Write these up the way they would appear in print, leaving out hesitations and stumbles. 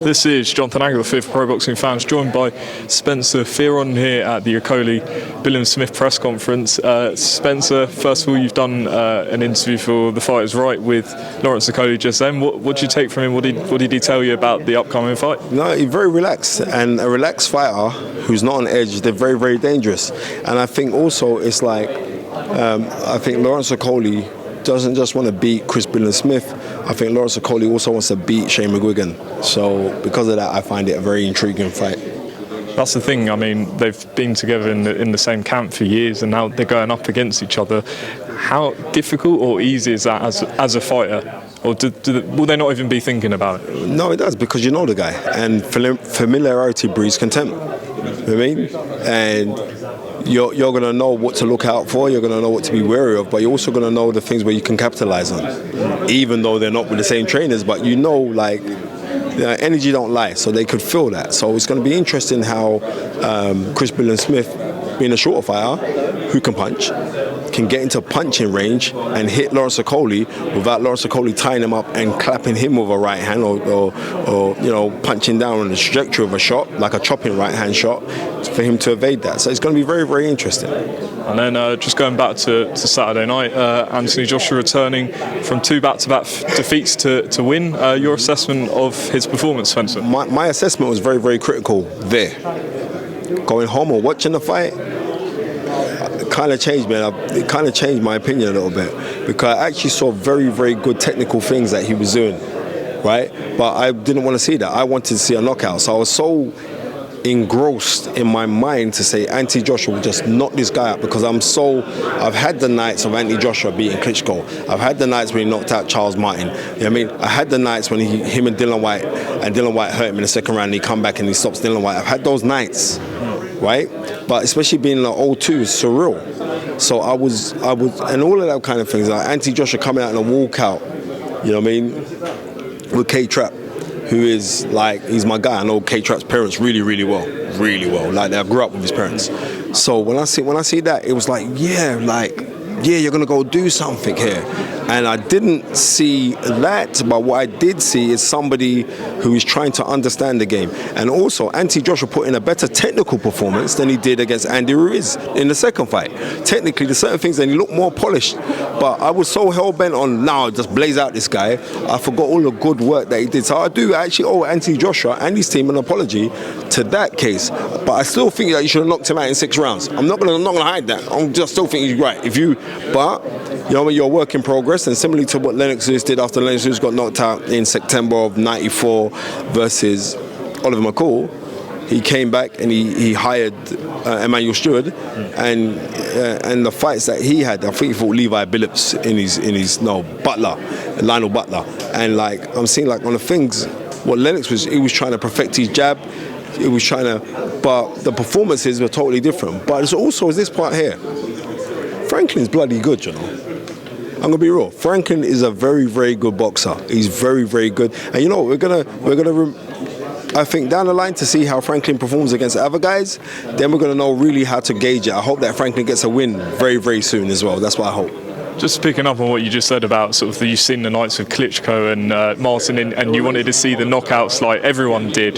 This is Jonathan Agger, the fifth Pro Boxing Fans, joined by Spencer Fearon here at the Okolie-Billam-Smith press conference. Spencer, first of all, you've done an interview for The Fight Is Right with Lawrence Okolie just then. What did you take from him? What did he tell you about the upcoming fight? No, he's very relaxed, and a relaxed fighter who's not on edge, they're very, very dangerous. And I think also it's like, I think Lawrence Okolie doesn't just want to beat Chris Billam-Smith. I think Lawrence Okolie also wants to beat Shane McGuigan. So because of that, I find it a very intriguing fight. That's the thing. I mean, they've been together in the same camp for years, and now they're going up against each other. How difficult or easy is that as a fighter? Or will they not even be thinking about it? No, it does, because you know the guy, and familiarity breeds contempt. You know what I mean? And you're going to know what to look out for, you're going to know what to be wary of, but you're also going to know the things where you can capitalize on. Even though they're not with the same trainers, but you know, like, energy don't lie, so they could feel that. So it's going to be interesting how Chris Billam-Smith, being a shorter fighter who can punch, can get into punching range and hit Lawrence Okolie without Lawrence Okolie tying him up and clapping him with a right hand or you know, punching down on the trajectory of a shot, like a chopping right hand shot, for him to evade that. So it's going to be very, very interesting. And then just going back to Saturday night, Anthony Joshua returning from two back-to-back defeats to win. Your assessment of his performance, Spencer? My assessment was very, very critical there. Going home and watching the fight, it kind of changed, man. It kind of changed my opinion a little bit, because I actually saw very, very good technical things that he was doing, right? But I didn't want to see that. I wanted to see a knockout. So I was so engrossed in my mind to say Anthony Joshua will just knock this guy out, because I've had the nights of Anthony Joshua beating Klitschko. I've had the nights when he knocked out Charles Martin. You know what I mean? I had the nights when him and Dylan White hurt him in the second round and he come back and he stops Dylan White. I've had those nights, right? But especially being in the 0-2 is surreal. So I was, and all of that kind of things, like Anthony Joshua coming out in a walkout, you know what I mean, with K-Trap, who is like, he's my guy. I know K-Trap's parents really, really well. Like, I grew up with his parents. So when I see that, it was like, yeah, you're gonna go do something here. And I didn't see that, but what I did see is somebody who is trying to understand the game. And also, Anthony Joshua put in a better technical performance than he did against Andy Ruiz in the second fight. Technically, there's certain things, and he looked more polished. But I was so hell-bent on, now just blaze out this guy, I forgot all the good work that he did. So I do actually owe Anthony Joshua and his team an apology to that case. But I still think that you should have knocked him out in 6 rounds. I'm not gonna hide that. I'm just still think he's right. But you know, when you're a work in progress, and similarly to what Lennox Lewis did after Lennox Lewis got knocked out in September of '94 versus Oliver McCall, he came back and he hired Emmanuel Stewart, and the fights that he had, I think he fought Levi Billups Lionel Butler, and like I'm seeing, like, on the things what Lennox was, he was trying to perfect his jab, but the performances were totally different. But it's also this part here. Franklin's bloody good, you know. I'm gonna be real. Franklin is a very, very good boxer. He's very, very good. And you know, we're gonna. I think down the line, to see how Franklin performs against other guys, then we're gonna know really how to gauge it. I hope that Franklin gets a win very, very soon as well. That's what I hope. Just picking up on what you just said about sort of you've seen the nights of Klitschko and Martin, and you wanted to see the knockouts like everyone did.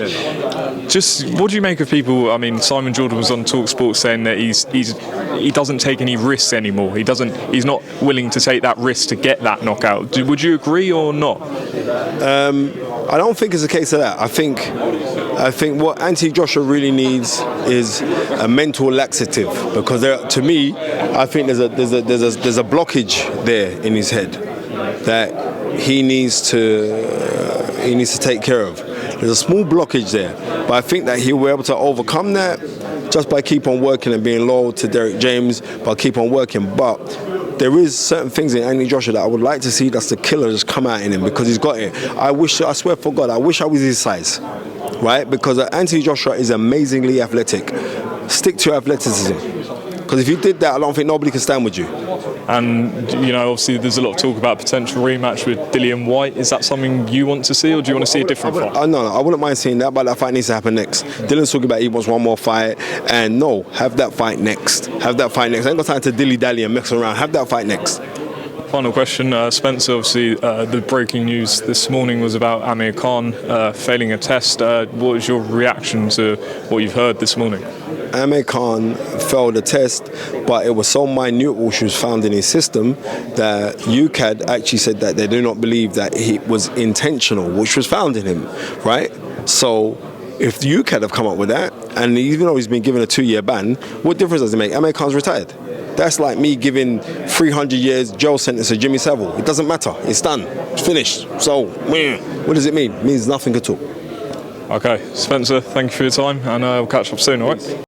Just what do you make of people? I mean, Simon Jordan was on TalkSport saying that he doesn't take any risks anymore. He's not willing to take that risk to get that knockout. Would you agree or not? I don't think it's a case of that. I think what Anthony Joshua really needs is a mental laxative, because to me, I think there's a blockage there in his head that he needs to take care of. There's a small blockage there, but I think that he'll be able to overcome that just by keep on working and being loyal to Derek James, by keep on working. But there is certain things in Anthony Joshua that I would like to see that's the killer just come out in him, because he's got it. I swear for God, I wish I was his size, right? Because Anthony Joshua is amazingly athletic. Stick to your athleticism, because if you did that, I don't think nobody can stand with you. And, you know, obviously there's a lot of talk about potential rematch with Dillian White. Is that something you want to see, or do you want to see a different fight? No, I wouldn't mind seeing that, but that fight needs to happen next. Dillian's talking about he wants one more fight, and no, have that fight next. I ain't got time to dilly-dally and mess around. Have that fight next. Final question, Spencer. Obviously, the breaking news this morning was about Amir Khan failing a test. What was your reaction to what you've heard this morning? Amir Khan failed the test, but it was so minute what was found in his system that UKAD actually said that they do not believe that it was intentional, which was found in him, right? So if the UKAD have come up with that, and even though he's been given a 2-year ban, what difference does it make? Amir Khan's retired. That's like me giving 300 years jail sentence to Jimmy Savile. It doesn't matter. It's done. It's finished. So, what does it mean? It means nothing at all. Okay, Spencer, thank you for your time, and we'll catch up soon, all right?